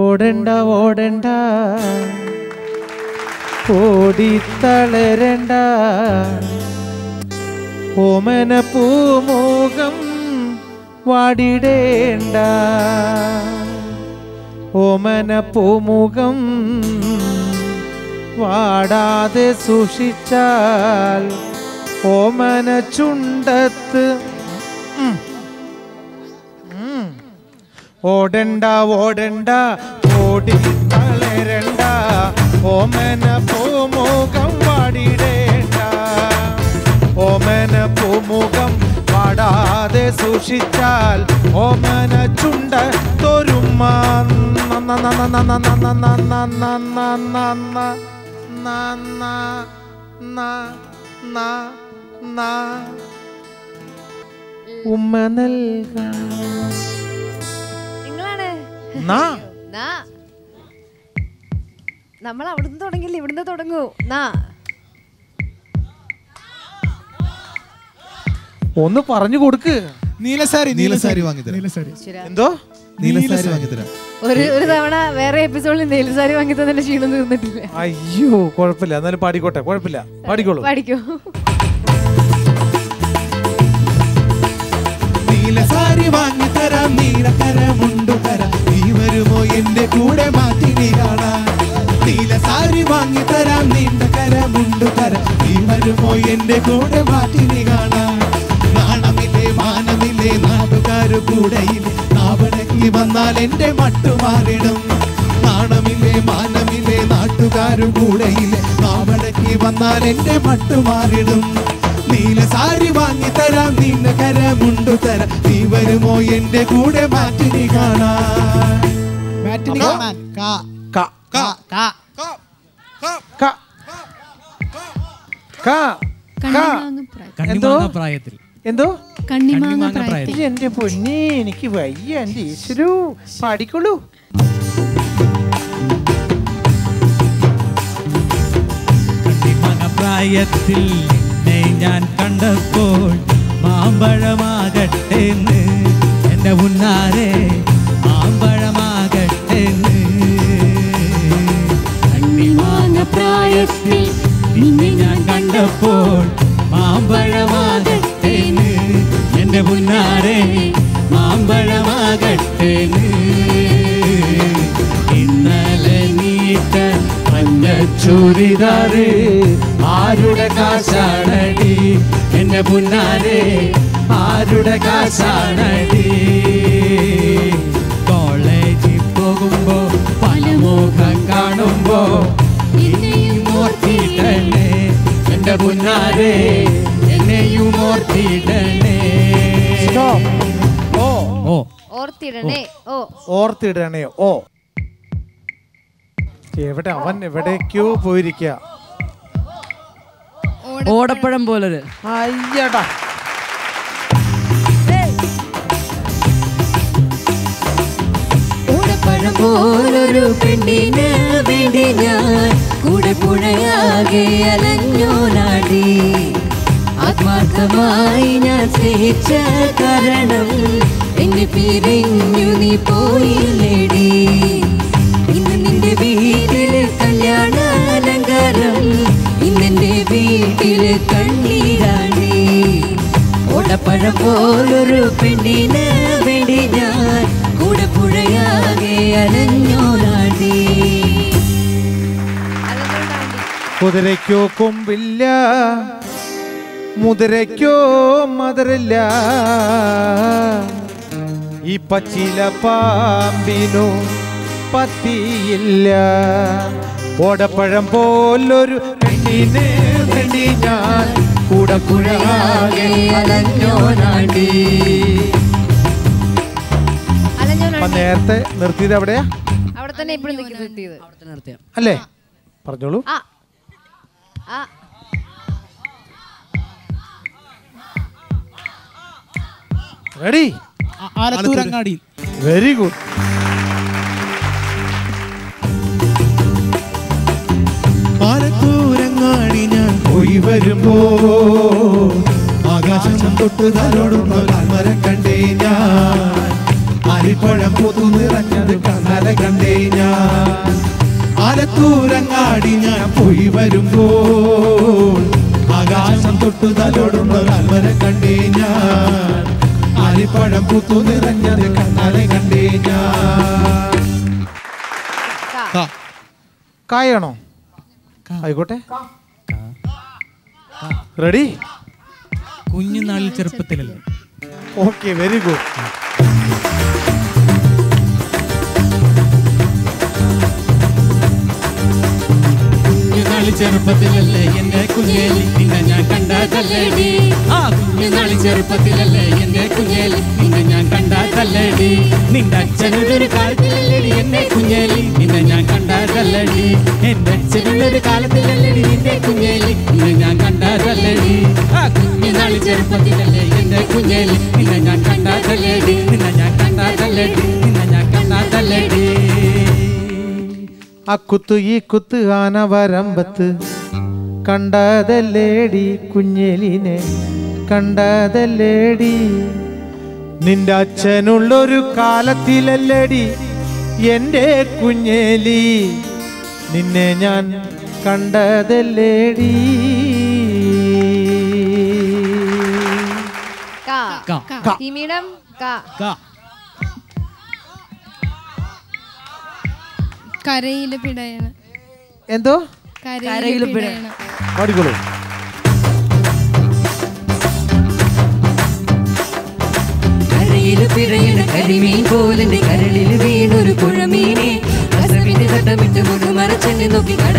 ഓടണ്ട ഓടണ്ട ഓടിത്തളരണ്ട ഓമന പൂമുഖം വാടിടേണ്ട ഓമന പൂമുഖം വാടാതെ സൂക്ഷിച്ചാൽ ഓമന ചുണ്ടത്ത് ഓടണ്ട ഓടണ്ട ഓടി തളരണ്ട ഓമന പൂമുഖം വാടിടേണ്ട ഓമന പൂമുഖം വാടാതെ സൂക്ഷിച്ചാൽ ഓമന ചുണ്ട തൊരുമ്മ ഉമ്മ നൽകാം. നമ്മൾ അവിടുന്ന് തുടങ്ങില്ല, ഇവിടുന്ന് തുടങ്ങൂ. ഒന്ന് പറഞ്ഞു കൊടുക്ക്. നീലസാരി വാങ്ങിത്തരാം. എന്തോ നീലസാരി വാങ്ങിത്തരാം. ഒരു തവണ വേറെ എപ്പിസോഡിൽ നീലസാരി വാങ്ങി തന്നെ ക്ഷീണം തീർന്നിട്ടില്ല. അയ്യോ കുഴപ്പമില്ല, എന്നാലും പാടിക്കോട്ടെ, കുഴപ്പമില്ല, പാടിക്കോളൂ. പാടിക്കോ. നീലസാരി വാങ്ങിത്തരാം, നീലക്കരമുണ്ടു തരാം, നീ വരുമോ എന്റെ കൂടെ മാറ്റി നീ കാണാൻ. നീലസാരി വാങ്ങിത്തരാം, നീണ്ടകരമുണ്ടു തരാം, നീ വരുമോ എന്റെ കൂടെ മാറ്റി നീ കാണാൻ. നാണമില്ലേ മാനമില്ലേ നാട്ടുകാരു കൂടെയില്ലേ, നാവടക്കി വന്നാൽ എന്റെ മട്ടുമാറിടും. നാണമില്ലേ മാനമില്ലേ നാട്ടുകാരു കൂടെയില്ലേ, നാവടക്കി വന്നാൽ എന്റെ മട്ടുമാറിടും. നീലസാരി വാങ്ങിത്തരാം, നീണ്ടകരമുണ്ടു തരാം, നീ വരുമോ എന്റെ കൂടെ മാറ്റി നീ കാണാൻ. പ്രായത്തിൽ എന്തോ പ്രായത്തിൽ എന്റെ പൊന്നെ, എനിക്ക് വയ്യ. എന്റെ ഈശ്വരു, പാടിക്കോളൂ. പ്രായത്തിൽ ഞാൻ കണ്ടപ്പോൾ മാമ്പഴമാകട്ടെ എന്റെ മുന്നാരെ മാമ്പഴമാകട്ടെ. കണ്ണിമാങ്ങ പ്രായത്തിൽ നിന്നെ ഞാൻ കണ്ടപ്പോൾ മാമ്പഴമാകട്ടെ എന്റെ മുന്നാരെ മാമ്പഴമാകട്ടെ. ഇന്നലെ നീട്ട മഞ്ഞ ചൂരിദാറ് ആരുടെ കാശാണടി എന്റെ മുന്നാരെ, ആരുടെ കാശാണടി. കോളേജിൽ പോകുമ്പോ പല മുഖം കാണുമ്പോ എന്നെയും ഓർത്തിടണേ എന്റെ മുന്നാരെ, എന്നെയും ഓർത്തിടണേ. ഓർത്തിടണേ. ഓ എവിടെ അവൻ എവിടേക്കോ പോയിരിക്ക. ഓടപ്പഴം പോലൊരു അയ്യടാ. ഓടപ്പഴം പോലൊരു പെണ്ണിന് വേണ്ടി ഞാൻ കൂടെ പുഴയാകെ അലഞ്ഞോ നാടി. ആത്മാർത്ഥമായി ഞാൻ സ്നേഹിച്ച കാരണം എന്നെ പിരിഞ്ഞു നീ പോയില്ലേടി. ഇന്ന് നിന്റെ വീട്ടില് കല്യാണ അലങ്കാരം, ഇന്നെന്റെ വീട്ടില് കണ്ണീരാണി. ഓടപ്പഴം പോലൊരു പെണ്ണിന് വേണ്ടി ഞാൻ കൂടെ പുഴയാകെ അലഞ്ഞോ നാടി. കുതിരയ്ക്കോ കൊമ്പില്ല, മുതിരയ്ക്കോ മധുരില്ല, ഈ പച്ചില പാമ്പിനോ പത്തിയില്ല. ഓടപ്പഴം പോലൊരു പെണ്ണിന് വേണ്ടി ഞാൻ കൂടെ പുഴയാകെ അലഞ്ഞോ നാടി. നേരത്തെ നിർത്തിയത് എവിടെയാ? അവിടെ തന്നെ ഇപ്പോഴും നിർത്തിയത് അല്ലേ? പറഞ്ഞോളൂ. Ready? Alathurangadi. Very good. Alathurangadi ഞാൻ പോയി വരുമ്പോ ആകാശം തൊട്ട് തലോടുന്ന മരം കണ്ടേ ഞാൻ. ആലിപ്പഴം പൊതു നിറഞ്ഞത് കണ്ണാലെ കണ്ടേ ഞാൻ. ആലത്തൂരങ്ങാടി ഞാൻ പോയി വരുമ്പോൾ ആകാശം തൊട്ടു തലോടുന്ന കാൽവരെ കണ്ടേ ഞാൻ. ആലിപ്പഴം പൊതു നിറഞ്ഞത് കണ്ണാലെ കണ്ടേ ഞാൻ. കായാണോ? ആയിക്കോട്ടെ. റെഡി? കുഞ്ഞുനാളിൽ ചെറുപ്പത്തിലല്ലേ. Okay, very good. കുഞ്ഞുനാളിൽ ചെറുപ്പത്തിലല്ലേ എന്റെ കുഞ്ഞേലി നിന്നെ ഞാൻ കണ്ടതല്ലേടി. ആ കുഞ്ഞുനാളിൽ ചെറുപ്പത്തിലല്ലേ എന്റെ കുഞ്ഞേലി നിന്നെ ഞാൻ കണ്ടതല്ലേടി. നിന്റെ അച്ഛനൊരു കാലത്തിലല്ലേടി എന്റെ കുഞ്ഞേലി നിന്നെ ഞാൻ കണ്ടതല്ലേടി. എന്റെ അച്ഛനൊരു കാലത്തിലല്ലേടി നിന്റെ കുഞ്ഞേലി നിന്നെ ഞാൻ കണ്ടതല്ലേടി. ആ കുഞ്ഞുനാളിൽ ചെറുപ്പത്തിലല്ലേ എന്റെ കുഞ്ഞേലി നിന്നെ ഞാൻ കണ്ടതല്ലേടി. നിന്നെ ഞാൻ കണ്ടതല്ലേടി. നിന്നെ ഞാൻ കണ്ടതല്ലേടി. ആ കുത്തു ഈ കുത്ത് ആന വരമ്പത്ത് കണ്ടതല്ലേടി കുഞ്ഞേലിനെ കണ്ടതല്ലേടി. നിന്റെ അച്ഛനുള്ളൊരു കാലത്തിലല്ലേടി എൻ്റെ കുഞ്ഞേലി നിന്നെ ഞാൻ കണ്ടതല്ലേടി. കരയില് പിടയണ. എന്തോ? കരയില് പിടയണ. പാടിക്കോളൂ. കരയില് പിടയണ കരിമീൻ പോലെന്റെ കരളിൽ വീണൊരു പുഴമീനെ കസവിന്റെ തട്ടമിട്ട് മുഴുമറച്ചെണ്ണി നോക്കി കട